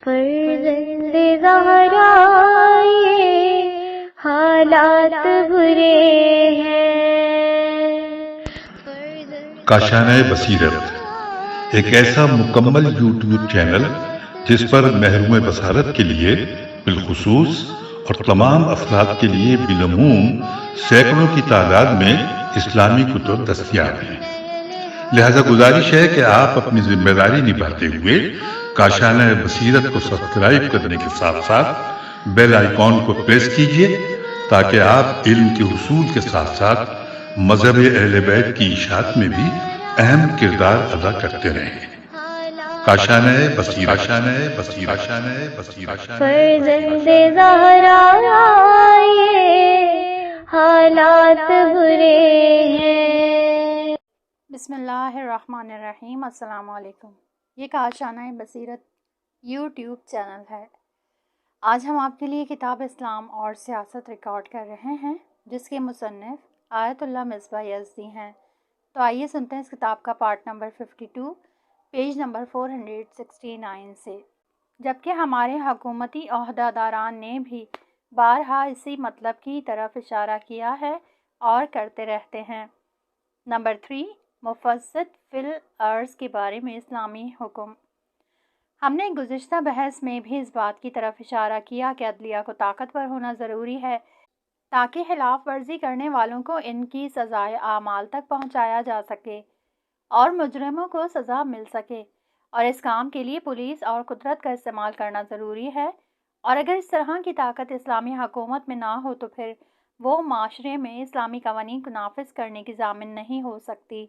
فرزند زہرا یہ حالات برے ہیں۔ کاشانۂ بصیرت ایک ایسا مکمل یوٹیوب چینل جس پر محروم بصارت کے لیے بالخصوص اور تمام افراد کے لیے بالعموم سینکڑوں کی تعداد میں اسلامی کتب دستیاب ہیں۔ لہذا گزارش ہے کہ آپ اپنی ذمہ داری نبھاتے ہوئے کاشانۂ بصیرت کو سبسکرائب کرنے کے ساتھ ساتھ بیل آئیکن کو پریس کیجیے تاکہ آپ علم کے حصول کے ساتھ ساتھ مذہب اہل بیت کی اشاعت میں بھی اہم کردار ادا کرتے رہیں۔ کاشانۂ بصیرت، کاشانۂ بصیرت، کاشانۂ بصیرت۔ فرزند زہرا یہ حالات برے ہیں۔ بسم اللہ الرحمن الرحیم۔ السلام علیکم۔ یہ کاشانۂ بصیرت یوٹیوب چینل ہے۔ آج ہم آپ کے لیے کتاب اسلام اور سیاست ریکارڈ کر رہے ہیں جس کے مصنف آیت اللہ مصباح یزدی ہیں۔ تو آئیے سنتے ہیں اس کتاب کا پارٹ نمبر 52 پیج نمبر 469 سے۔ جبکہ ہمارے حکومتی عہدہ داران نے بھی بارہا اسی مطلب کی طرف اشارہ کیا ہے اور کرتے رہتے ہیں۔ نمبر 3، مفسد فی الارض کے بارے میں اسلامی حکم۔ ہم نے گزشتہ بحث میں بھی اس بات کی طرف اشارہ کیا کہ عدلیہ کو طاقتور ہونا ضروری ہے تاکہ خلاف ورزی کرنے والوں کو ان کی سزائے اعمال تک پہنچایا جا سکے اور مجرموں کو سزا مل سکے، اور اس کام کے لیے پولیس اور قدرت کا استعمال کرنا ضروری ہے، اور اگر اس طرح کی طاقت اسلامی حکومت میں نہ ہو تو پھر وہ معاشرے میں اسلامی قوانین کو نافذ کرنے کی ضامن نہیں ہو سکتی۔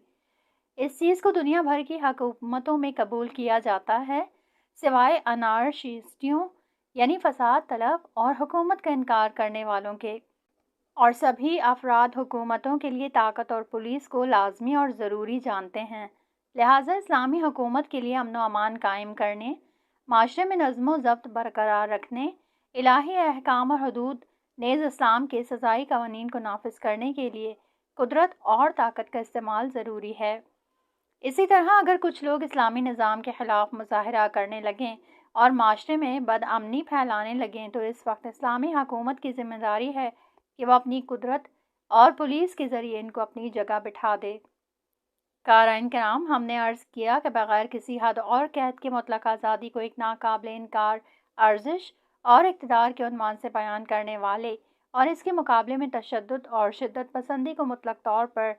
اس چیز کو دنیا بھر کی حکومتوں میں قبول کیا جاتا ہے سوائے انارشسٹوں یعنی فساد طلب اور حکومت کا انکار کرنے والوں کے، اور سبھی افراد حکومتوں کے لیے طاقت اور پولیس کو لازمی اور ضروری جانتے ہیں۔ لہٰذا اسلامی حکومت کے لیے امن و امان قائم کرنے، معاشرے میں نظم و ضبط برقرار رکھنے، الہی احکام اور حدود نیز اسلام کے سزائی قوانین کو نافذ کرنے کے لیے قدرت اور طاقت کا استعمال ضروری ہے۔ اسی طرح اگر کچھ لوگ اسلامی نظام کے خلاف مظاہرہ کرنے لگیں اور معاشرے میں بدامنی پھیلانے لگیں تو اس وقت اسلامی حکومت کی ذمہ داری ہے کہ وہ اپنی قدرت اور پولیس کے ذریعے ان کو اپنی جگہ بٹھا دے۔ قارئین کرام، ہم نے عرض کیا کہ بغیر کسی حد اور قید کے مطلق آزادی کو ایک ناقابل انکار ارزش اور اقتدار کے عنوان سے بیان کرنے والے اور اس کے مقابلے میں تشدد اور شدت پسندی کو مطلق طور پر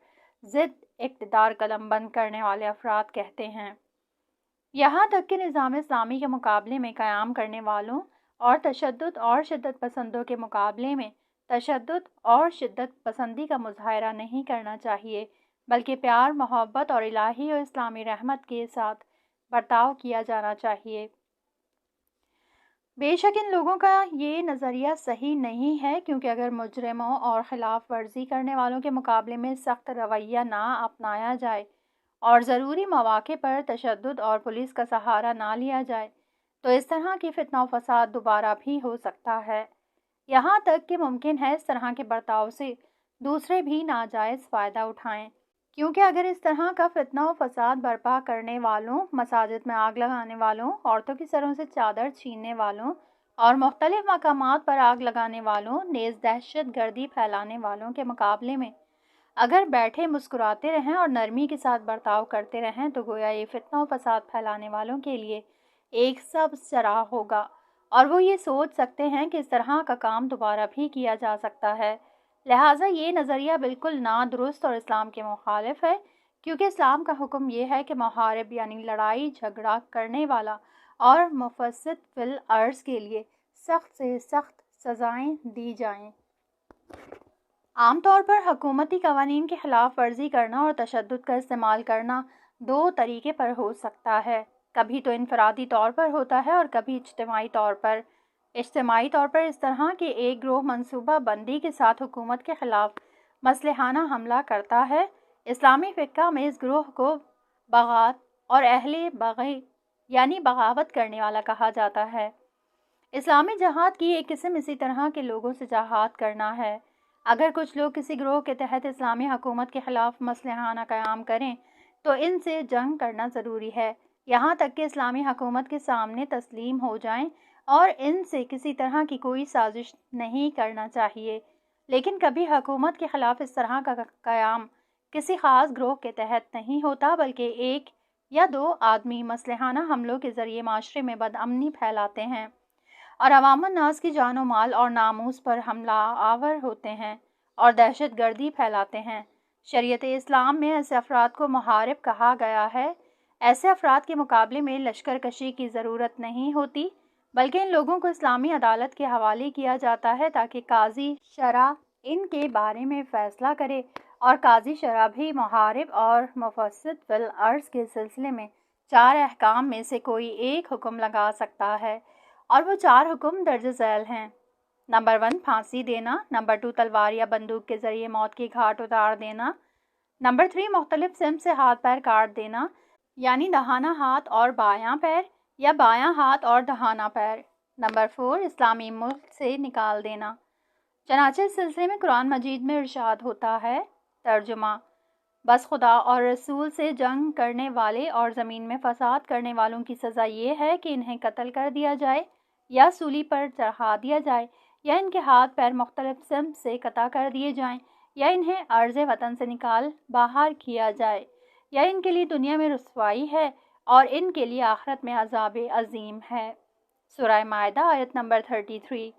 ضد اقتدار قلم بند کرنے والے افراد کہتے ہیں۔ یہاں تک کہ نظام اسلامی کے مقابلے میں قیام کرنے والوں اور تشدد اور شدت پسندوں کے مقابلے میں تشدد اور شدت پسندی کا مظاہرہ نہیں کرنا چاہیے، بلکہ پیار، محبت اور الہی و اسلامی رحمت کے ساتھ برتاؤ کیا جانا چاہیے۔ بے شک ان لوگوں کا یہ نظریہ صحیح نہیں ہے، کیونکہ اگر مجرموں اور خلاف ورزی کرنے والوں کے مقابلے میں سخت رویہ نہ اپنایا جائے اور ضروری مواقع پر تشدد اور پولیس کا سہارا نہ لیا جائے تو اس طرح کی فتنہ و فساد دوبارہ بھی ہو سکتا ہے۔ یہاں تک کہ ممکن ہے اس طرح کے برتاؤ سے دوسرے بھی ناجائز فائدہ اٹھائیں، کیونکہ اگر اس طرح کا فتنہ و فساد برپا کرنے والوں، مساجد میں آگ لگانے والوں، عورتوں کی سروں سے چادر چھیننے والوں اور مختلف مقامات پر آگ لگانے والوں نیز دہشت گردی پھیلانے والوں کے مقابلے میں اگر بیٹھے مسکراتے رہیں اور نرمی کے ساتھ برتاؤ کرتے رہیں تو گویا یہ فتنہ و فساد پھیلانے والوں کے لیے ایک سبز چراغ ہوگا، اور وہ یہ سوچ سکتے ہیں کہ اس طرح کا کام دوبارہ بھی کیا جا سکتا ہے۔ لہٰذا یہ نظریہ بالکل نادرست اور اسلام کے مخالف ہے، کیونکہ اسلام کا حکم یہ ہے کہ محارب یعنی لڑائی جھگڑا کرنے والا اور مفسد فی الارض کے لیے سخت سے سخت سزائیں دی جائیں۔ عام طور پر حکومتی قوانین کی خلاف ورزی کرنا اور تشدد کا استعمال کرنا دو طریقے پر ہو سکتا ہے، کبھی تو انفرادی طور پر ہوتا ہے اور کبھی اجتماعی طور پر۔ اجتماعی طور پر اس طرح کہ ایک گروہ منصوبہ بندی کے ساتھ حکومت کے خلاف مسلحانہ حملہ کرتا ہے۔ اسلامی فقہ میں اس گروہ کو بغات اور اہل بغی یعنی بغاوت کرنے والا کہا جاتا ہے۔ اسلامی جہاد کی ایک قسم اسی طرح کے لوگوں سے جہاد کرنا ہے۔ اگر کچھ لوگ کسی گروہ کے تحت اسلامی حکومت کے خلاف مسلحانہ قیام کریں تو ان سے جنگ کرنا ضروری ہے، یہاں تک کہ اسلامی حکومت کے سامنے تسلیم ہو جائیں اور ان سے کسی طرح کی کوئی سازش نہیں کرنا چاہیے۔ لیکن کبھی حکومت کے خلاف اس طرح کا قیام کسی خاص گروہ کے تحت نہیں ہوتا، بلکہ ایک یا دو آدمی مسلحانہ حملوں کے ذریعے معاشرے میں بدامنی پھیلاتے ہیں اور عوام الناس کی جان و مال اور ناموس پر حملہ آور ہوتے ہیں اور دہشت گردی پھیلاتے ہیں۔ شریعت اسلام میں ایسے افراد کو محارب کہا گیا ہے۔ ایسے افراد کے مقابلے میں لشکر کشی کی ضرورت نہیں ہوتی، بلکہ ان لوگوں کو اسلامی عدالت کے حوالے کیا جاتا ہے تاکہ قاضی شرع ان کے بارے میں فیصلہ کرے، اور قاضی شرع بھی محارب اور مفسد فی الارض کے سلسلے میں 4 احکام میں سے کوئی ایک حکم لگا سکتا ہے، اور وہ 4 حکم درج ذیل ہیں۔ نمبر 1 پھانسی دینا، نمبر 2 تلوار یا بندوق کے ذریعے موت کی گھاٹ اتار دینا، نمبر 3 مختلف سمت سے ہاتھ پیر کاٹ دینا، یعنی دہانہ ہاتھ اور بایاں پیر یا بایاں ہاتھ اور دہانہ پیر، نمبر 4 اسلامی ملک سے نکال دینا۔ چنانچہ اس سلسلے میں قرآن مجید میں ارشاد ہوتا ہے، ترجمہ: بس خدا اور رسول سے جنگ کرنے والے اور زمین میں فساد کرنے والوں کی سزا یہ ہے کہ انہیں قتل کر دیا جائے یا سولی پر چڑھا دیا جائے، یا ان کے ہاتھ پیر مختلف سمت سے قطع کر دیے جائیں، یا انہیں ارض وطن سے نکال باہر کیا جائے، یا ان کے لیے دنیا میں رسوائی ہے اور ان کے لیے آخرت میں عذاب عظیم ہے۔ سورہ مائدہ آیت نمبر 33۔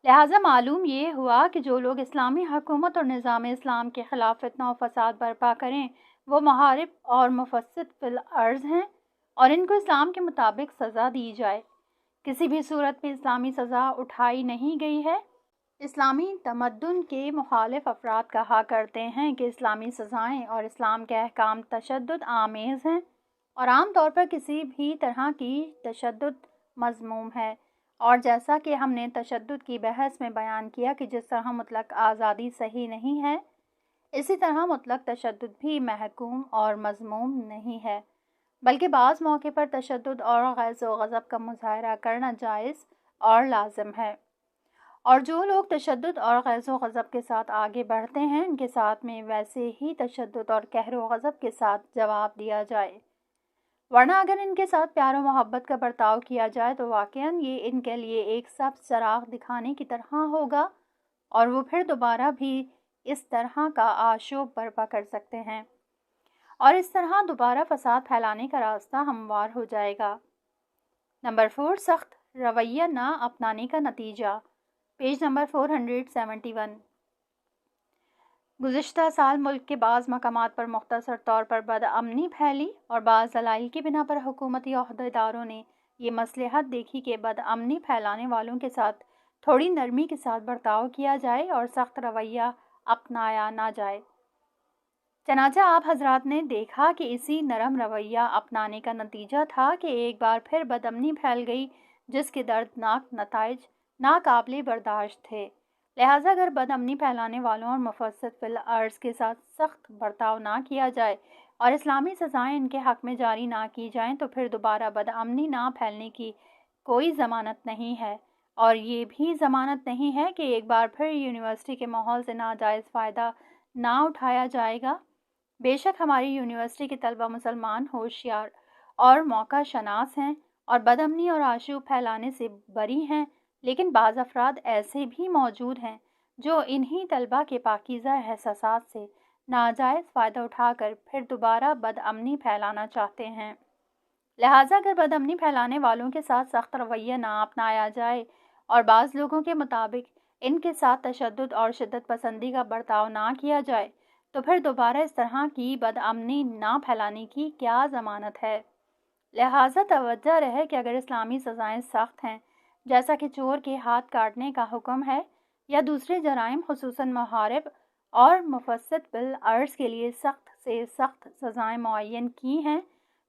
لہٰذا معلوم یہ ہوا کہ جو لوگ اسلامی حکومت اور نظام اسلام کے خلاف فتنہ و فساد برپا کریں وہ محارب اور مفسد فی الارض ہیں، اور ان کو اسلام کے مطابق سزا دی جائے۔ کسی بھی صورت میں اسلامی سزا اٹھائی نہیں گئی ہے۔ اسلامی تمدن کے مخالف افراد کہا کرتے ہیں کہ اسلامی سزائیں اور اسلام کے احکام تشدد آمیز ہیں، اور عام طور پر کسی بھی طرح کی تشدد مذموم ہے، اور جیسا کہ ہم نے تشدد کی بحث میں بیان کیا کہ جس طرح مطلق آزادی صحیح نہیں ہے، اسی طرح مطلق تشدد بھی محکوم اور مذموم نہیں ہے، بلکہ بعض موقع پر تشدد اور غیظ و غضب کا مظاہرہ کرنا جائز اور لازم ہے، اور جو لوگ تشدد اور غیظ و غضب کے ساتھ آگے بڑھتے ہیں ان کے ساتھ میں ویسے ہی تشدد اور قہر و غضب کے ساتھ جواب دیا جائے، ورنہ اگر ان کے ساتھ پیار و محبت کا برتاؤ کیا جائے تو واقعاً یہ ان کے لیے ایک سبز چراغ دکھانے کی طرح ہوگا، اور وہ پھر دوبارہ بھی اس طرح کا آشوب برپا کر سکتے ہیں، اور اس طرح دوبارہ فساد پھیلانے کا راستہ ہموار ہو جائے گا۔ نمبر 4 سخت رویہ نہ اپنانے کا نتیجہ، پیج نمبر 471۔ گزشتہ سال ملک کے بعض مقامات پر مختصر طور پر بدامنی پھیلی، اور بعض دلائل کی بنا پر حکومتی عہدیداروں نے یہ مصلحت دیکھی کہ بدامنی پھیلانے والوں کے ساتھ تھوڑی نرمی کے ساتھ برتاؤ کیا جائے اور سخت رویہ اپنایا نہ جائے۔ چنانچہ آپ حضرات نے دیکھا کہ اسی نرم رویہ اپنانے کا نتیجہ تھا کہ ایک بار پھر بدامنی پھیل گئی، جس کے دردناک نتائج ناقابل برداشت تھے۔ لہٰذا اگر بدامنی پھیلانے والوں اور مفسد فی الارض کے ساتھ سخت برتاؤ نہ کیا جائے اور اسلامی سزائیں ان کے حق میں جاری نہ کی جائیں تو پھر دوبارہ بدامنی نہ پھیلنے کی کوئی ضمانت نہیں ہے، اور یہ بھی ضمانت نہیں ہے کہ ایک بار پھر یونیورسٹی کے ماحول سے ناجائز فائدہ نہ اٹھایا جائے گا۔ بے شک ہماری یونیورسٹی کے طلبہ مسلمان، ہوشیار اور موقع شناس ہیں اور بدامنی اور آشوب پھیلانے سے بری ہیں، لیکن بعض افراد ایسے بھی موجود ہیں جو انہی طلبہ کے پاکیزہ احساسات سے ناجائز فائدہ اٹھا کر پھر دوبارہ بدامنی پھیلانا چاہتے ہیں۔ لہٰذا اگر بدامنی پھیلانے والوں کے ساتھ سخت رویہ نہ اپنایا جائے اور بعض لوگوں کے مطابق ان کے ساتھ تشدد اور شدت پسندی کا برتاؤ نہ کیا جائے تو پھر دوبارہ اس طرح کی بدامنی نہ پھیلانے کی کیا ضمانت ہے؟ لہٰذا توجہ رہے کہ اگر اسلامی سزائیں سخت ہیں، جیسا کہ چور کے ہاتھ کاٹنے کا حکم ہے، یا دوسرے جرائم خصوصاً محارب اور مفسد فی الارض کے لیے سخت سے سخت سزائیں معین کی ہیں،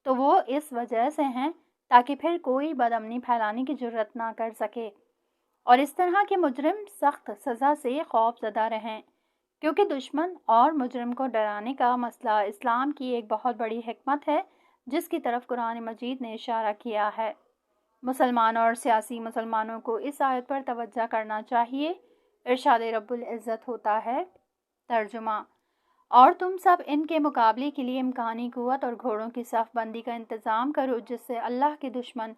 تو وہ اس وجہ سے ہیں تاکہ پھر کوئی بدامنی پھیلانے کی جرات نہ کر سکے، اور اس طرح کے مجرم سخت سزا سے خوف زدہ رہیں، کیونکہ دشمن اور مجرم کو ڈرانے کا مسئلہ اسلام کی ایک بہت بڑی حکمت ہے جس کی طرف قرآن مجید نے اشارہ کیا ہے۔ مسلمان اور سیاسی مسلمانوں کو اس آیت پر توجہ کرنا چاہیے۔ ارشاد رب العزت ہوتا ہے، ترجمہ: اور تم سب ان کے مقابلے کے لیے امکانی قوت اور گھوڑوں کی صف بندی کا انتظام کرو، جس سے اللہ کے دشمن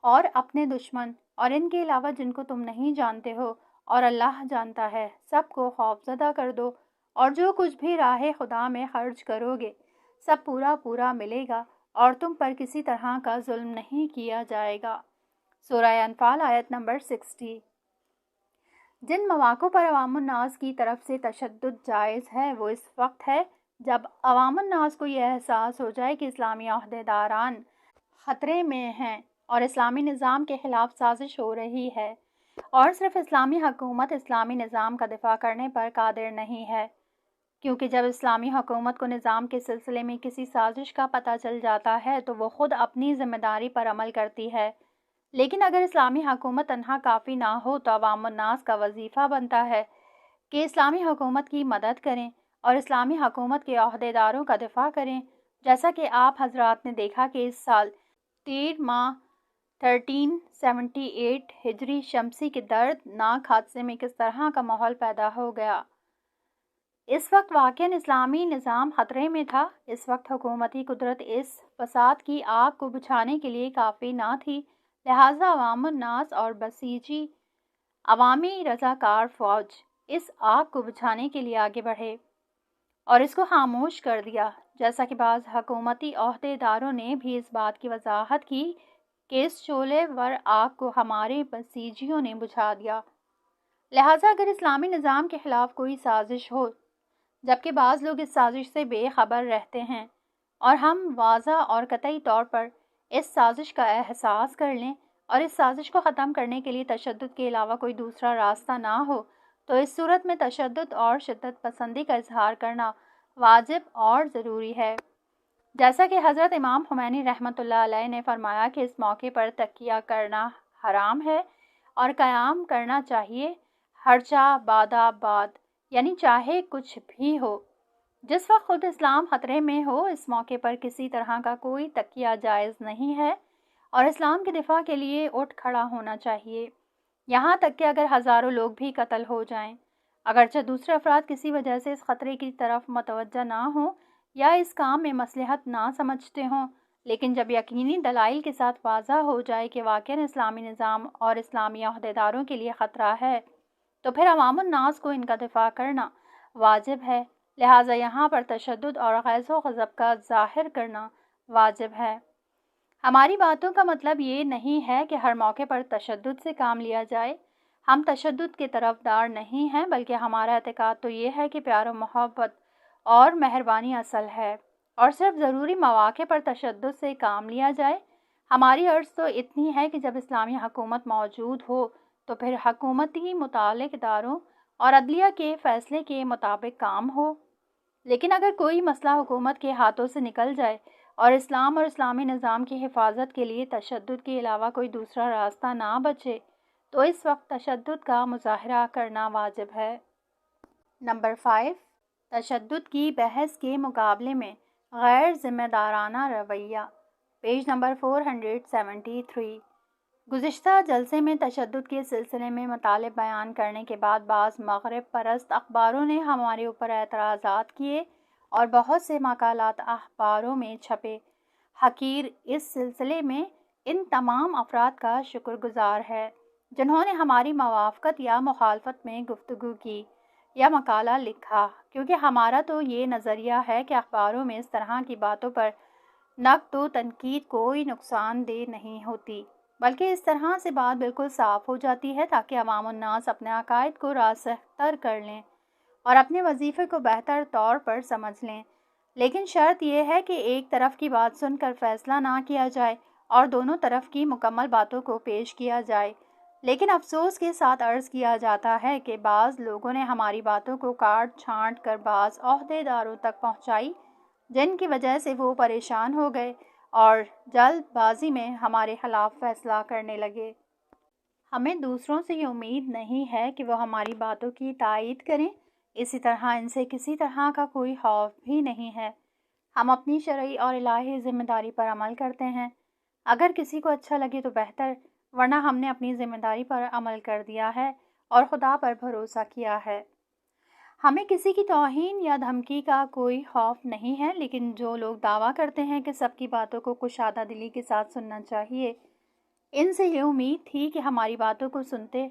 اور اپنے دشمن اور ان کے علاوہ جن کو تم نہیں جانتے ہو اور اللہ جانتا ہے سب کو خوف زدہ کر دو، اور جو کچھ بھی راہ خدا میں خرچ کرو گے سب پورا پورا ملے گا اور تم پر کسی طرح کا ظلم نہیں کیا جائے گا۔ سورہ انفال آیت نمبر 60۔ جن مواقع پر عوام الناس کی طرف سے تشدد جائز ہے وہ اس وقت ہے جب عوام الناس کو یہ احساس ہو جائے کہ اسلامی عہدیداران خطرے میں ہیں اور اسلامی نظام کے خلاف سازش ہو رہی ہے، اور صرف اسلامی حکومت اسلامی نظام کا دفاع کرنے پر قادر نہیں ہے، کیونکہ جب اسلامی حکومت کو نظام کے سلسلے میں کسی سازش کا پتہ چل جاتا ہے تو وہ خود اپنی ذمہ داری پر عمل کرتی ہے۔ لیکن اگر اسلامی حکومت تنہا کافی نہ ہو تو عوام الناس کا وظیفہ بنتا ہے کہ اسلامی حکومت کی مدد کریں اور اسلامی حکومت کے عہدیداروں کا دفاع کریں، جیسا کہ آپ حضرات نے دیکھا کہ اس سال 13 ماہ 1378 ہجری شمسی کے دردناک حادثے میں کس طرح کا ماحول پیدا ہو گیا۔ اس وقت واقعاً اسلامی نظام خطرے میں تھا۔ اس وقت حکومتی قدرت اس فساد کی آگ کو بجھانے کے لیے کافی نہ تھی، لہٰذا عوام الناس اور بسیجی عوامی رضاکار فوج اس آگ کو بجھانے کے لیے آگے بڑھے اور اس کو خاموش کر دیا، جیسا کہ بعض حکومتی عہدیداروں نے بھی اس بات کی وضاحت کی کہ اس شعلے ور آگ کو ہمارے بسیجیوں نے بجھا دیا۔ لہٰذا اگر اسلامی نظام کے خلاف کوئی سازش ہو جبکہ بعض لوگ اس سازش سے بے خبر رہتے ہیں اور ہم واضح اور قطعی طور پر اس سازش کا احساس کر لیں اور اس سازش کو ختم کرنے کے لیے تشدد کے علاوہ کوئی دوسرا راستہ نہ ہو تو اس صورت میں تشدد اور شدت پسندی کا اظہار کرنا واجب اور ضروری ہے، جیسا کہ حضرت امام خمینی رحمۃ اللہ علیہ نے فرمایا کہ اس موقع پر تقیہ کرنا حرام ہے اور قیام کرنا چاہیے، ہرچہ بادہ باد، یعنی چاہے کچھ بھی ہو۔ جس وقت خود اسلام خطرے میں ہو اس موقع پر کسی طرح کا کوئی تقیہ جائز نہیں ہے اور اسلام کے دفاع کے لیے اٹھ کھڑا ہونا چاہیے، یہاں تک کہ اگر ہزاروں لوگ بھی قتل ہو جائیں، اگرچہ دوسرے افراد کسی وجہ سے اس خطرے کی طرف متوجہ نہ ہوں یا اس کام میں مصلحت نہ سمجھتے ہوں، لیکن جب یقینی دلائل کے ساتھ واضح ہو جائے کہ واقعاً اسلامی نظام اور اسلامی عہدیداروں کے لیے خطرہ ہے تو پھر عوام الناس کو ان کا دفاع کرنا واجب ہے، لہٰذا یہاں پر تشدد اور غیظ و غضب کا ظاہر کرنا واجب ہے۔ ہماری باتوں کا مطلب یہ نہیں ہے کہ ہر موقع پر تشدد سے کام لیا جائے، ہم تشدد کے طرفدار نہیں ہیں، بلکہ ہمارا اعتقاد تو یہ ہے کہ پیار و محبت اور مہربانی اصل ہے اور صرف ضروری مواقع پر تشدد سے کام لیا جائے۔ ہماری عرض تو اتنی ہے کہ جب اسلامی حکومت موجود ہو تو پھر حکومتی متعلق اداروں اور عدلیہ کے فیصلے کے مطابق کام ہو، لیکن اگر کوئی مسئلہ حکومت کے ہاتھوں سے نکل جائے اور اسلام اور اسلامی نظام کی حفاظت کے لیے تشدد کے علاوہ کوئی دوسرا راستہ نہ بچے تو اس وقت تشدد کا مظاہرہ کرنا واجب ہے۔ نمبر 5، تشدد کی بحث کے مقابلے میں غیر ذمہ دارانہ رویہ، پیج نمبر 473۔ گزشتہ جلسے میں تشدد کے سلسلے میں مطالب بیان کرنے کے بعد بعض مغرب پرست اخباروں نے ہمارے اوپر اعتراضات کیے اور بہت سے مقالات اخباروں میں چھپے۔ حقیر اس سلسلے میں ان تمام افراد کا شکر گزار ہے جنہوں نے ہماری موافقت یا مخالفت میں گفتگو کی یا مقالہ لکھا، کیونکہ ہمارا تو یہ نظریہ ہے کہ اخباروں میں اس طرح کی باتوں پر نقد و تنقید کوئی نقصان دہ نہیں ہوتی، بلکہ اس طرح سے بات بالکل صاف ہو جاتی ہے تاکہ عوام الناس اپنے عقائد کو راسخ تر کر لیں اور اپنے وظیفے کو بہتر طور پر سمجھ لیں۔ لیکن شرط یہ ہے کہ ایک طرف کی بات سن کر فیصلہ نہ کیا جائے اور دونوں طرف کی مکمل باتوں کو پیش کیا جائے۔ لیکن افسوس کے ساتھ عرض کیا جاتا ہے کہ بعض لوگوں نے ہماری باتوں کو کاٹ چھانٹ کر بعض عہدیداروں تک پہنچائی، جن کی وجہ سے وہ پریشان ہو گئے اور جلد بازی میں ہمارے خلاف فیصلہ کرنے لگے۔ ہمیں دوسروں سے یہ امید نہیں ہے کہ وہ ہماری باتوں کی تائید کریں، اسی طرح ان سے کسی طرح کا کوئی خوف بھی نہیں ہے۔ ہم اپنی شرعی اور الہی ذمہ داری پر عمل کرتے ہیں، اگر کسی کو اچھا لگے تو بہتر، ورنہ ہم نے اپنی ذمہ داری پر عمل کر دیا ہے اور خدا پر بھروسہ کیا ہے۔ ہمیں کسی کی توہین یا دھمکی کا کوئی خوف نہیں ہے، لیکن جو لوگ دعویٰ کرتے ہیں کہ سب کی باتوں کو کشادہ دلی کے ساتھ سننا چاہیے، ان سے یہ امید تھی کہ ہماری باتوں کو سنتے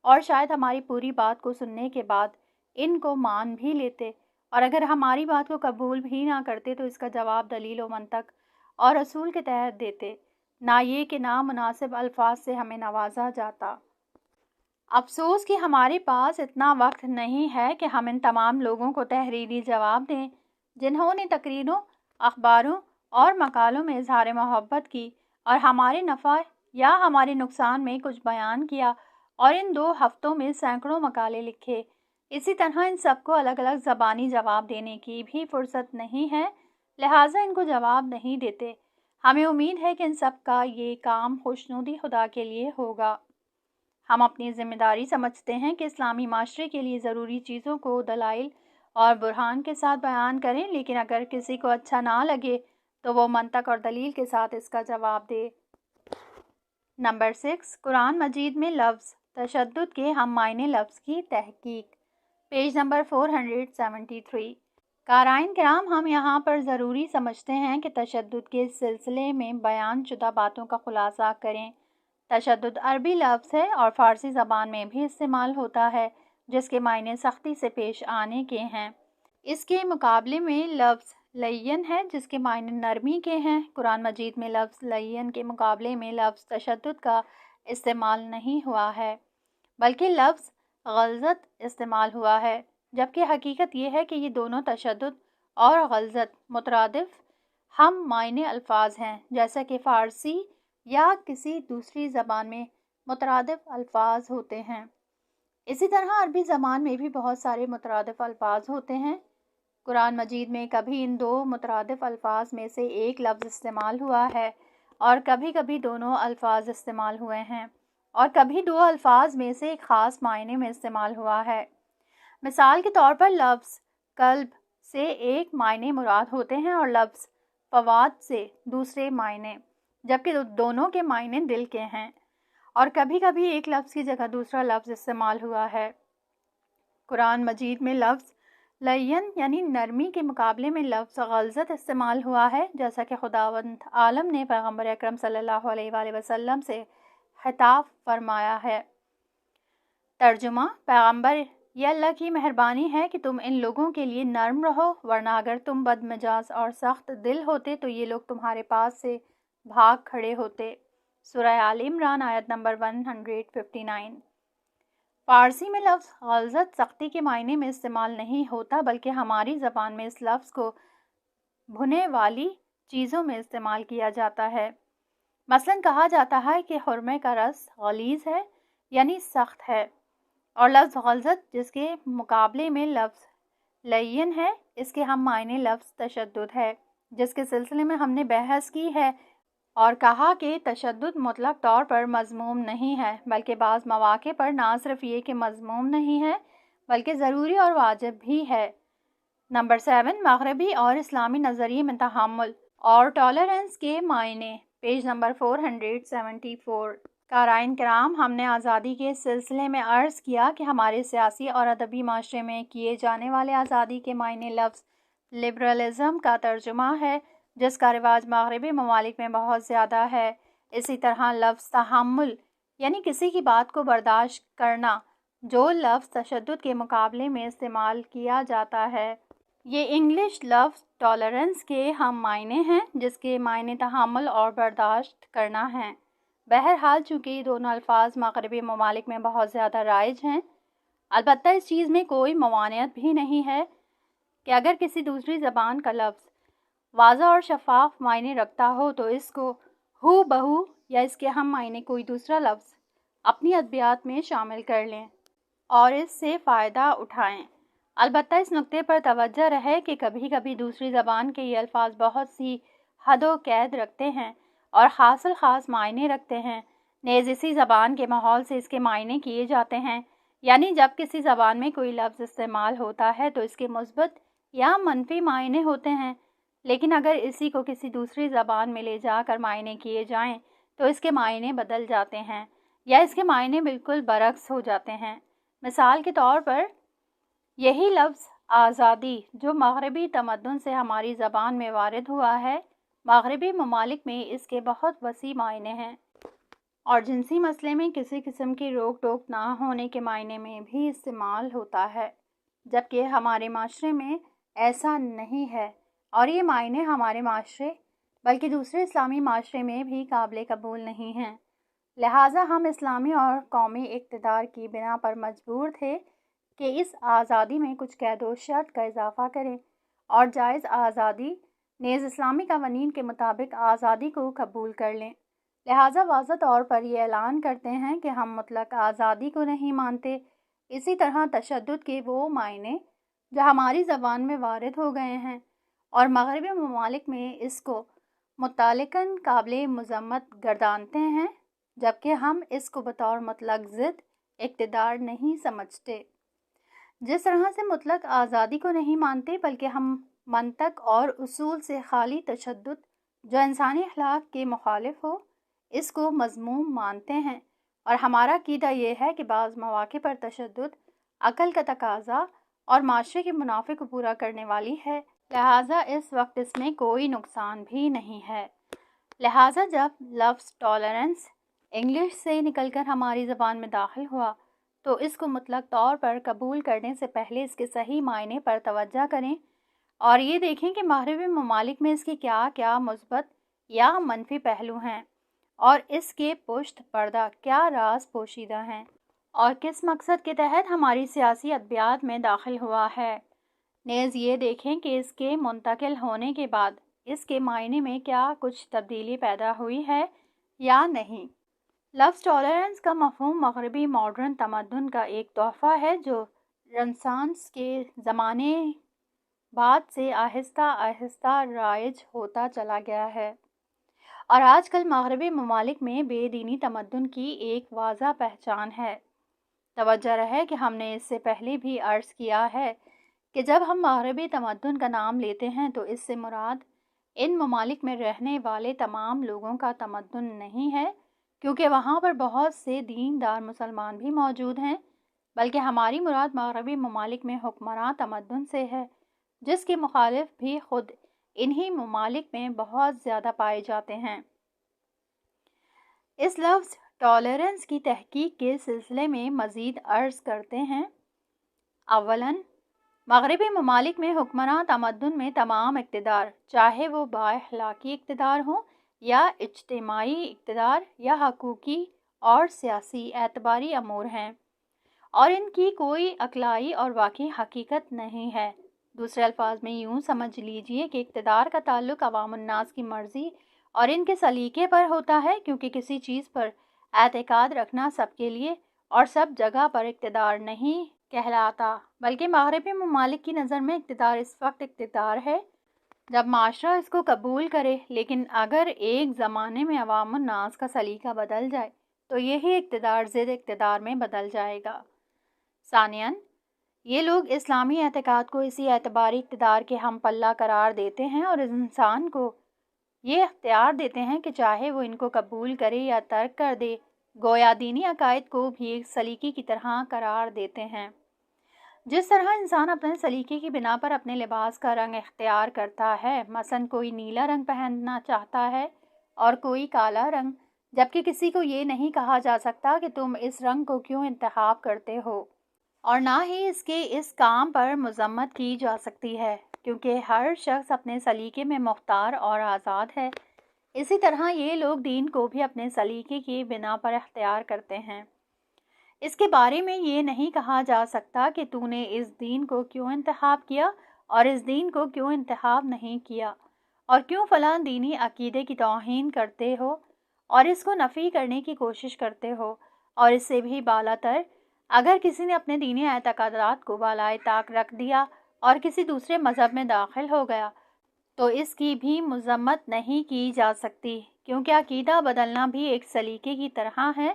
اور شاید ہماری پوری بات کو سننے کے بعد ان کو مان بھی لیتے، اور اگر ہماری بات کو قبول بھی نہ کرتے تو اس کا جواب دلیل و منطق اور اصول کے تحت دیتے، نہ یہ کہ نامناسب الفاظ سے ہمیں نوازا جاتا۔ افسوس کہ ہمارے پاس اتنا وقت نہیں ہے کہ ہم ان تمام لوگوں کو تحریری جواب دیں جنہوں نے تقریروں، اخباروں اور مقالوں میں اظہار محبت کی اور ہمارے نفع یا ہمارے نقصان میں کچھ بیان کیا اور ان 2 ہفتوں میں سینکڑوں مقالے لکھے۔ اسی طرح ان سب کو الگ الگ زبانی جواب دینے کی بھی فرصت نہیں ہے، لہٰذا ان کو جواب نہیں دیتے۔ ہمیں امید ہے کہ ان سب کا یہ کام خوشنودی خدا کے لیے ہوگا۔ ہم اپنی ذمہ داری سمجھتے ہیں کہ اسلامی معاشرے کے لیے ضروری چیزوں کو دلائل اور برہان کے ساتھ بیان کریں، لیکن اگر کسی کو اچھا نہ لگے تو وہ منطق اور دلیل کے ساتھ اس کا جواب دے۔ نمبر 6، قرآن مجید میں لفظ تشدد کے ہم معنی لفظ کی تحقیق، پیج نمبر 473۔ قارئین کرام، ہم یہاں پر ضروری سمجھتے ہیں کہ تشدد کے سلسلے میں بیان شدہ باتوں کا خلاصہ کریں۔ تشدد عربی لفظ ہے اور فارسی زبان میں بھی استعمال ہوتا ہے، جس کے معنی سختی سے پیش آنے کے ہیں۔ اس کے مقابلے میں لفظ لین ہے، جس کے معنی نرمی کے ہیں۔ قرآن مجید میں لفظ لین کے مقابلے میں لفظ تشدد کا استعمال نہیں ہوا ہے، بلکہ لفظ غلظت استعمال ہوا ہے، جبکہ حقیقت یہ ہے کہ یہ دونوں تشدد اور غلظت مترادف ہم معنی الفاظ ہیں، جیسا کہ فارسی یا کسی دوسری زبان میں مترادف الفاظ ہوتے ہیں۔ اسی طرح عربی زبان میں بھی بہت سارے مترادف الفاظ ہوتے ہیں۔ قرآن مجید میں کبھی ان 2 مترادف الفاظ میں سے ایک لفظ استعمال ہوا ہے اور کبھی کبھی دونوں الفاظ استعمال ہوئے ہیں، اور کبھی 2 الفاظ میں سے ایک خاص معنی میں استعمال ہوا ہے۔ مثال کے طور پر لفظ قلب سے ایک معنی مراد ہوتے ہیں اور لفظ فواد سے دوسرے معنی، جبکہ دونوں کے معنی دل کے ہیں، اور کبھی کبھی ایک لفظ کی جگہ دوسرا لفظ استعمال ہوا ہے۔ قرآن مجید میں لفظ لین یعنی نرمی کے مقابلے میں لفظ غلظت استعمال ہوا ہے، جیسا کہ خداوند عالم نے پیغمبر اکرم صلی اللہ علیہ وآلہ وسلم سے خطاب فرمایا ہے۔ ترجمہ: پیغمبر، یہ اللہ کی مہربانی ہے کہ تم ان لوگوں کے لیے نرم رہو، ورنہ اگر تم بد مزاج اور سخت دل ہوتے تو یہ لوگ تمہارے پاس سے بھاگ کھڑے ہوتے۔ سورہ آل عمران آیت نمبر 159۔ فارسی میں لفظ غلظت سختی کے معنی میں استعمال نہیں ہوتا، بلکہ ہماری زبان میں اس لفظ کو بھنے والی چیزوں میں استعمال کیا جاتا ہے۔ مثلاً کہا جاتا ہے کہ خرمے کا رس غلیظ ہے، یعنی سخت ہے، اور لفظ غلظت جس کے مقابلے میں لفظ لین ہے، اس کے ہم معنی لفظ تشدد ہے، جس کے سلسلے میں ہم نے بحث کی ہے اور کہا کہ تشدد مطلق طور پر مذموم نہیں ہے، بلکہ بعض مواقع پر نہ صرف یہ کہ مذموم نہیں ہے بلکہ ضروری اور واجب بھی ہے۔ نمبر 7، مغربی اور اسلامی نظریے میں تحمل اور ٹالرنس کے معنی، پیج نمبر 474۔ قارئین کرام، ہم نے آزادی کے سلسلے میں عرض کیا کہ ہمارے سیاسی اور ادبی معاشرے میں کیے جانے والے آزادی کے معنی لفظ لبرلزم کا ترجمہ ہے، جس کا رواج مغربی ممالک میں بہت زیادہ ہے۔ اسی طرح لفظ تحمل یعنی کسی کی بات کو برداشت کرنا، جو لفظ تشدد کے مقابلے میں استعمال کیا جاتا ہے، یہ انگلش لفظ ٹالرنس کے ہم معنی ہیں، جس کے معنی تحمل اور برداشت کرنا ہیں۔ بہرحال چونکہ یہ دونوں الفاظ مغربی ممالک میں بہت زیادہ رائج ہیں، البتہ اس چیز میں کوئی ممانعت بھی نہیں ہے کہ اگر کسی دوسری زبان کا لفظ واضح اور شفاف معنی رکھتا ہو تو اس کو ہو بہو یا اس کے ہم معنی کوئی دوسرا لفظ اپنی ادبیات میں شامل کر لیں اور اس سے فائدہ اٹھائیں۔ البتہ اس نقطے پر توجہ رہے کہ کبھی کبھی دوسری زبان کے یہ الفاظ بہت سی حد و قید رکھتے ہیں اور خاص الخاص معنی رکھتے ہیں، نیز اسی زبان کے ماحول سے اس کے معنی کیے جاتے ہیں۔ یعنی جب کسی زبان میں کوئی لفظ استعمال ہوتا ہے تو اس کے مثبت یا منفی معنی ہوتے ہیں، لیکن اگر اسی کو کسی دوسری زبان میں لے جا کر معنی کیے جائیں تو اس کے معنی بدل جاتے ہیں یا اس کے معنی بالکل برعکس ہو جاتے ہیں۔ مثال کے طور پر یہی لفظ آزادی جو مغربی تمدن سے ہماری زبان میں وارد ہوا ہے، مغربی ممالک میں اس کے بہت وسیع معنی ہیں اور جنسی مسئلے میں کسی قسم کی روک ٹوک نہ ہونے کے معنی میں بھی استعمال ہوتا ہے، جبکہ ہمارے معاشرے میں ایسا نہیں ہے اور یہ معنی ہمارے معاشرے بلکہ دوسرے اسلامی معاشرے میں بھی قابل قبول نہیں ہیں۔ لہٰذا ہم اسلامی اور قومی اقتدار کی بنا پر مجبور تھے کہ اس آزادی میں کچھ قید و شرط کا اضافہ کریں اور جائز آزادی نیز اسلامی قوانین کے مطابق آزادی کو قبول کر لیں۔ لہٰذا واضح طور پر یہ اعلان کرتے ہیں کہ ہم مطلق آزادی کو نہیں مانتے۔ اسی طرح تشدد کے وہ معنی جو ہماری زبان میں وارد ہو گئے ہیں اور مغربی ممالک میں اس کو متعلقاً قابل مذمت گردانتے ہیں، جبکہ ہم اس کو بطور مطلق ضد اقتدار نہیں سمجھتے۔ جس طرح سے مطلق آزادی کو نہیں مانتے بلکہ ہم منطق اور اصول سے خالی تشدد جو انسانی اخلاق کے مخالف ہو اس کو مذموم مانتے ہیں، اور ہمارا عقیدہ یہ ہے کہ بعض مواقع پر تشدد عقل کا تقاضا اور معاشرے کے منافع کو پورا کرنے والی ہے، لہٰذا اس وقت اس میں کوئی نقصان بھی نہیں ہے۔ لہٰذا جب لفظ ٹالرنس انگلش سے نکل کر ہماری زبان میں داخل ہوا تو اس کو مطلق طور پر قبول کرنے سے پہلے اس کے صحیح معنی پر توجہ کریں اور یہ دیکھیں کہ مغربی ممالک میں اس کے کیا کیا مثبت یا منفی پہلو ہیں اور اس کے پشت پردہ کیا راز پوشیدہ ہیں اور کس مقصد کے تحت ہماری سیاسی ادبیات میں داخل ہوا ہے۔ نیز یہ دیکھیں کہ اس کے منتقل ہونے کے بعد اس کے معنی میں کیا کچھ تبدیلی پیدا ہوئی ہے یا نہیں۔ لفظ ٹالرنس کا مفہوم مغربی ماڈرن تمدن کا ایک تحفہ ہے جو رنسانس کے زمانے بعد سے آہستہ آہستہ رائج ہوتا چلا گیا ہے اور آج کل مغربی ممالک میں بے دینی تمدن کی ایک واضح پہچان ہے۔ توجہ رہے کہ ہم نے اس سے پہلے بھی عرض کیا ہے کہ جب ہم مغربی تمدن کا نام لیتے ہیں تو اس سے مراد ان ممالک میں رہنے والے تمام لوگوں کا تمدن نہیں ہے، کیونکہ وہاں پر بہت سے دیندار مسلمان بھی موجود ہیں، بلکہ ہماری مراد مغربی ممالک میں حکمراں تمدن سے ہے، جس کے مخالف بھی خود انہی ممالک میں بہت زیادہ پائے جاتے ہیں۔ اس لفظ ٹالرنس کی تحقیق کے سلسلے میں مزید عرض کرتے ہیں۔ اولاً مغربی ممالک میں حکمراں تمدن میں تمام اقتدار، چاہے وہ بااخلاقی اقتدار ہوں یا اجتماعی اقتدار یا حقوقی اور سیاسی اعتباری امور ہیں، اور ان کی کوئی عقلائی اور واقعی حقیقت نہیں ہے۔ دوسرے الفاظ میں یوں سمجھ لیجئے کہ اقتدار کا تعلق عوام الناس کی مرضی اور ان کے سلیقے پر ہوتا ہے، کیونکہ کسی چیز پر اعتقاد رکھنا سب کے لیے اور سب جگہ پر اقتدار نہیں کہلاتا، بلکہ مغربی ممالک کی نظر میں اقتدار اس وقت اقتدار ہے جب معاشرہ اس کو قبول کرے، لیکن اگر ایک زمانے میں عوام الناس کا سلیقہ بدل جائے تو یہی اقتدار ضد اقتدار میں بدل جائے گا۔ ثانیاً یہ لوگ اسلامی اعتقاد کو اسی اعتباری اقتدار کے ہم پلہ قرار دیتے ہیں اور انسان کو یہ اختیار دیتے ہیں کہ چاہے وہ ان کو قبول کرے یا ترک کر دے، گویا دینی عقائد کو بھی ایک سلیقے کی طرح قرار دیتے ہیں۔ جس طرح انسان اپنے سلیقے کی بنا پر اپنے لباس کا رنگ اختیار کرتا ہے، مثلا کوئی نیلا رنگ پہننا چاہتا ہے اور کوئی کالا رنگ، جبکہ کسی کو یہ نہیں کہا جا سکتا کہ تم اس رنگ کو کیوں انتخاب کرتے ہو، اور نہ ہی اس کے اس کام پر مذمت کی جا سکتی ہے، کیونکہ ہر شخص اپنے سلیقے میں مختار اور آزاد ہے۔ اسی طرح یہ لوگ دین کو بھی اپنے سلیقے کی بنا پر اختیار کرتے ہیں۔ اس کے بارے میں یہ نہیں کہا جا سکتا کہ تو نے اس دین کو کیوں انتخاب کیا اور اس دین کو کیوں انتخاب نہیں کیا، اور کیوں فلاں دینی عقیدے کی توہین کرتے ہو اور اس کو نفی کرنے کی کوشش کرتے ہو، اور اس سے بھی بالاتر اگر کسی نے اپنے دینی اعتقادات کو بالائے طاق رکھ دیا اور کسی دوسرے مذہب میں داخل ہو گیا تو اس کی بھی مذمت نہیں کی جا سکتی، کیونکہ عقیدہ بدلنا بھی ایک سلیقے کی طرح ہے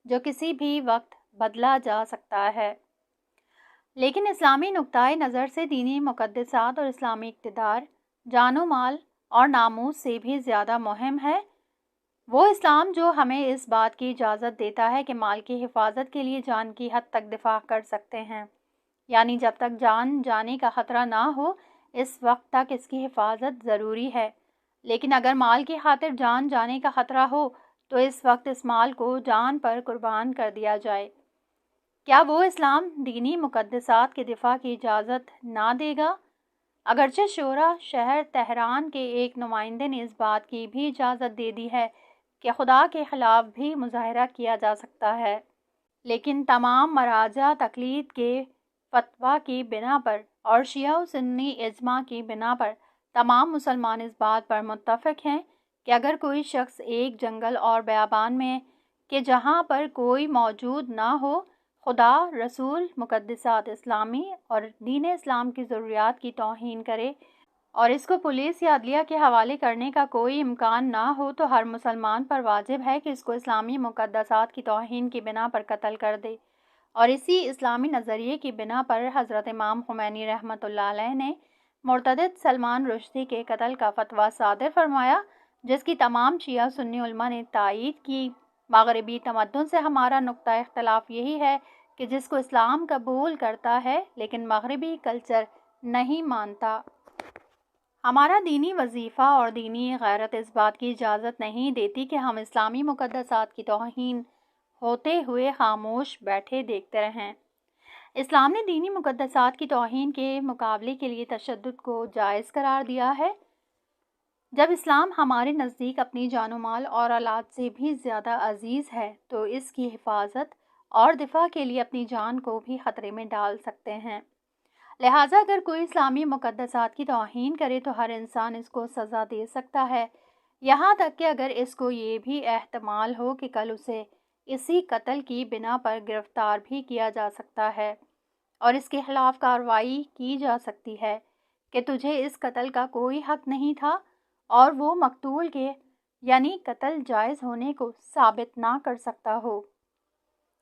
جو کسی بھی وقت بدلا جا سکتا ہے۔ لیکن اسلامی نقطۂ نظر سے دینی مقدسات اور اسلامی اقتدار جان و مال اور ناموس سے بھی زیادہ مہم ہے۔ وہ اسلام جو ہمیں اس بات کی اجازت دیتا ہے کہ مال کی حفاظت کے لیے جان کی حد تک دفاع کر سکتے ہیں، یعنی جب تک جان جانے کا خطرہ نہ ہو اس وقت تک اس کی حفاظت ضروری ہے، لیکن اگر مال کی خاطر جان جانے کا خطرہ ہو تو اس وقت اس مال کو جان پر قربان کر دیا جائے۔ کیا وہ اسلام دینی مقدسات کے دفاع کی اجازت نہ دے گا؟ اگرچہ شورا شہر تہران کے ایک نمائندے نے اس بات کی بھی اجازت دے دی ہے کہ خدا کے خلاف بھی مظاہرہ کیا جا سکتا ہے، لیکن تمام مراجع تقلید کے فتویٰ کی بنا پر اور شیعہ و سنی اجماع کی بنا پر تمام مسلمان اس بات پر متفق ہیں کہ اگر کوئی شخص ایک جنگل اور بیابان میں کہ جہاں پر کوئی موجود نہ ہو خدا، رسول، مقدسات اسلامی اور دین اسلام کی ضروریات کی توہین کرے اور اس کو پولیس یا عدلیہ کے حوالے کرنے کا کوئی امکان نہ ہو تو ہر مسلمان پر واجب ہے کہ اس کو اسلامی مقدسات کی توہین کی بنا پر قتل کر دے۔ اور اسی اسلامی نظریے کی بنا پر حضرت امام خمینی رحمۃ اللہ علیہ نے مرتد سلمان رشدی کے قتل کا فتویٰ صادر فرمایا، جس کی تمام شیعہ سنی علماء نے تائید کی۔ مغربی تمدن سے ہمارا نقطہ اختلاف یہی ہے کہ جس کو اسلام قبول کرتا ہے لیکن مغربی کلچر نہیں مانتا۔ ہمارا دینی وظیفہ اور دینی غیرت اس بات کی اجازت نہیں دیتی کہ ہم اسلامی مقدسات کی توہین ہوتے ہوئے خاموش بیٹھے دیکھتے رہیں۔ اسلام نے دینی مقدسات کی توہین کے مقابلے کے لیے تشدد کو جائز قرار دیا ہے۔ جب اسلام ہمارے نزدیک اپنی جان و مال اور اولاد سے بھی زیادہ عزیز ہے تو اس کی حفاظت اور دفاع کے لیے اپنی جان کو بھی خطرے میں ڈال سکتے ہیں۔ لہٰذا اگر کوئی اسلامی مقدسات کی توہین کرے تو ہر انسان اس کو سزا دے سکتا ہے، یہاں تک کہ اگر اس کو یہ بھی احتمال ہو کہ کل اسے اسی قتل کی بنا پر گرفتار بھی کیا جا سکتا ہے اور اس کے خلاف کارروائی کی جا سکتی ہے کہ تجھے اس قتل کا کوئی حق نہیں تھا اور وہ مقتول کے یعنی قتل جائز ہونے کو ثابت نہ کر سکتا ہو،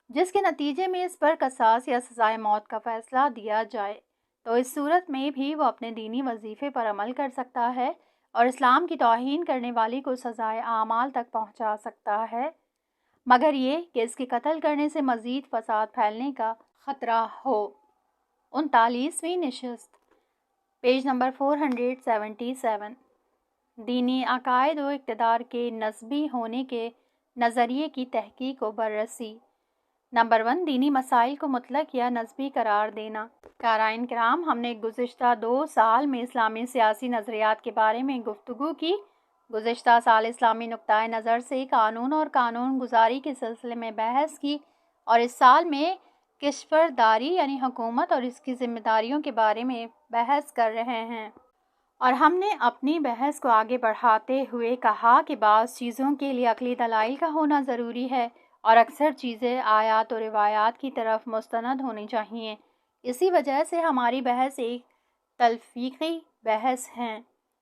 جس کے نتیجے میں اس پر قصاص یا سزائے موت کا فیصلہ دیا جائے، تو اس صورت میں بھی وہ اپنے دینی وظیفے پر عمل کر سکتا ہے اور اسلام کی توہین کرنے والی کو سزائے اعمال تک پہنچا سکتا ہے، مگر یہ کہ اس کے قتل کرنے سے مزید فساد پھیلنے کا خطرہ ہو۔ 39ویں نشست، پیج نمبر 477۔ دینی عقائد و اقتدار کے نسبی ہونے کے نظریے کی تحقیق و بررسی۔ نمبر 1، دینی مسائل کو مطلق یا نسبی قرار دینا۔ قارئین کرام، ہم نے گزشتہ 2 سال میں اسلامی سیاسی نظریات کے بارے میں گفتگو کی۔ گزشتہ سال اسلامی نقطۂ نظر سے قانون اور قانون گزاری کے سلسلے میں بحث کی اور اس سال میں کشورداری یعنی حکومت اور اس کی ذمہ داریوں کے بارے میں بحث کر رہے ہیں، اور ہم نے اپنی بحث کو آگے بڑھاتے ہوئے کہا کہ بعض چیزوں کے لیے عقلی دلائل کا ہونا ضروری ہے اور اکثر چیزیں آیات و روایات کی طرف مستند ہونی چاہیے۔ اسی وجہ سے ہماری بحث ایک تلفیقی بحث ہے،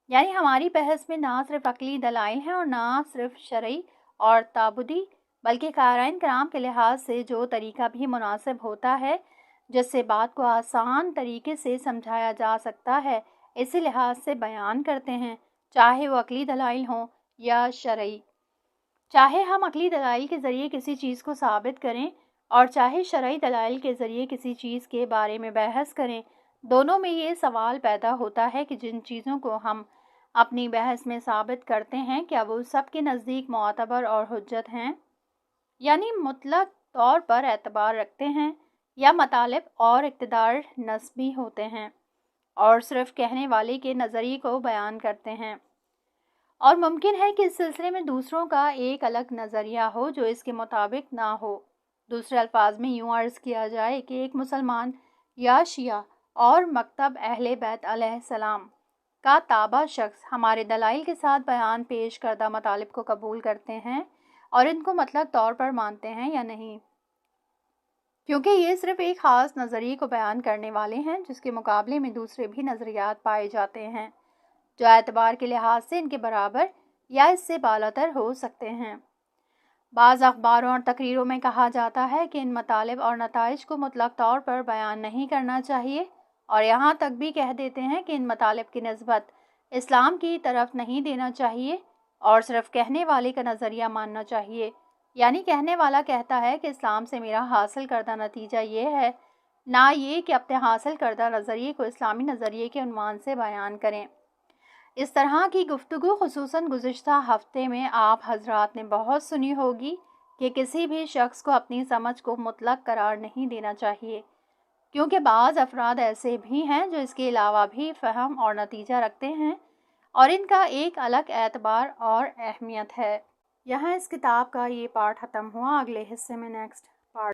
یعنی ہماری بحث میں نہ صرف عقلی دلائل ہیں اور نہ صرف شرعی اور تعبدی، بلکہ قارئین کرام کے لحاظ سے جو طریقہ بھی مناسب ہوتا ہے جس سے بات کو آسان طریقے سے سمجھایا جا سکتا ہے، اسی لحاظ سے بیان کرتے ہیں، چاہے وہ عقلی دلائل ہوں یا شرعی۔ چاہے ہم عقلی دلائل کے ذریعے کسی چیز کو ثابت کریں اور چاہے شرعی دلائل کے ذریعے کسی چیز کے بارے میں بحث کریں، دونوں میں یہ سوال پیدا ہوتا ہے کہ جن چیزوں کو ہم اپنی بحث میں ثابت کرتے ہیں کیا وہ سب کے نزدیک معتبر اور حجت ہیں، یعنی مطلق طور پر اعتبار رکھتے ہیں، یا مطالب اور اقتدار نسبی ہوتے ہیں اور صرف کہنے والے کے نظریے کو بیان کرتے ہیں، اور ممکن ہے کہ اس سلسلے میں دوسروں کا ایک الگ نظریہ ہو جو اس کے مطابق نہ ہو۔ دوسرے الفاظ میں یوں عرض کیا جائے کہ ایک مسلمان یا شیعہ اور مکتب اہل بیت علیہ السلام کا تابع شخص ہمارے دلائل کے ساتھ بیان پیش کردہ مطالب کو قبول کرتے ہیں اور ان کو مطلق طور پر مانتے ہیں یا نہیں، کیونکہ یہ صرف ایک خاص نظریے کو بیان کرنے والے ہیں جس کے مقابلے میں دوسرے بھی نظریات پائے جاتے ہیں جو اعتبار کے لحاظ سے ان کے برابر یا اس سے بالاتر ہو سکتے ہیں۔ بعض اخباروں اور تقریروں میں کہا جاتا ہے کہ ان مطالب اور نتائج کو مطلق طور پر بیان نہیں کرنا چاہیے، اور یہاں تک بھی کہہ دیتے ہیں کہ ان مطالب کی نسبت اسلام کی طرف نہیں دینا چاہیے اور صرف کہنے والے کا نظریہ ماننا چاہیے، یعنی کہنے والا کہتا ہے کہ اسلام سے میرا حاصل کردہ نتیجہ یہ ہے، نہ یہ کہ اپنے حاصل کردہ نظریے کو اسلامی نظریے کے عنوان سے بیان کریں۔ اس طرح کی گفتگو خصوصاً گزشتہ ہفتے میں آپ حضرات نے بہت سنی ہوگی کہ کسی بھی شخص کو اپنی سمجھ کو مطلق قرار نہیں دینا چاہیے، کیونکہ بعض افراد ایسے بھی ہیں جو اس کے علاوہ بھی فہم اور نتیجہ رکھتے ہیں اور ان کا ایک الگ اعتبار اور اہمیت ہے۔ یہاں اس کتاب کا یہ پارٹ ختم ہوا، اگلے حصے میں نیکسٹ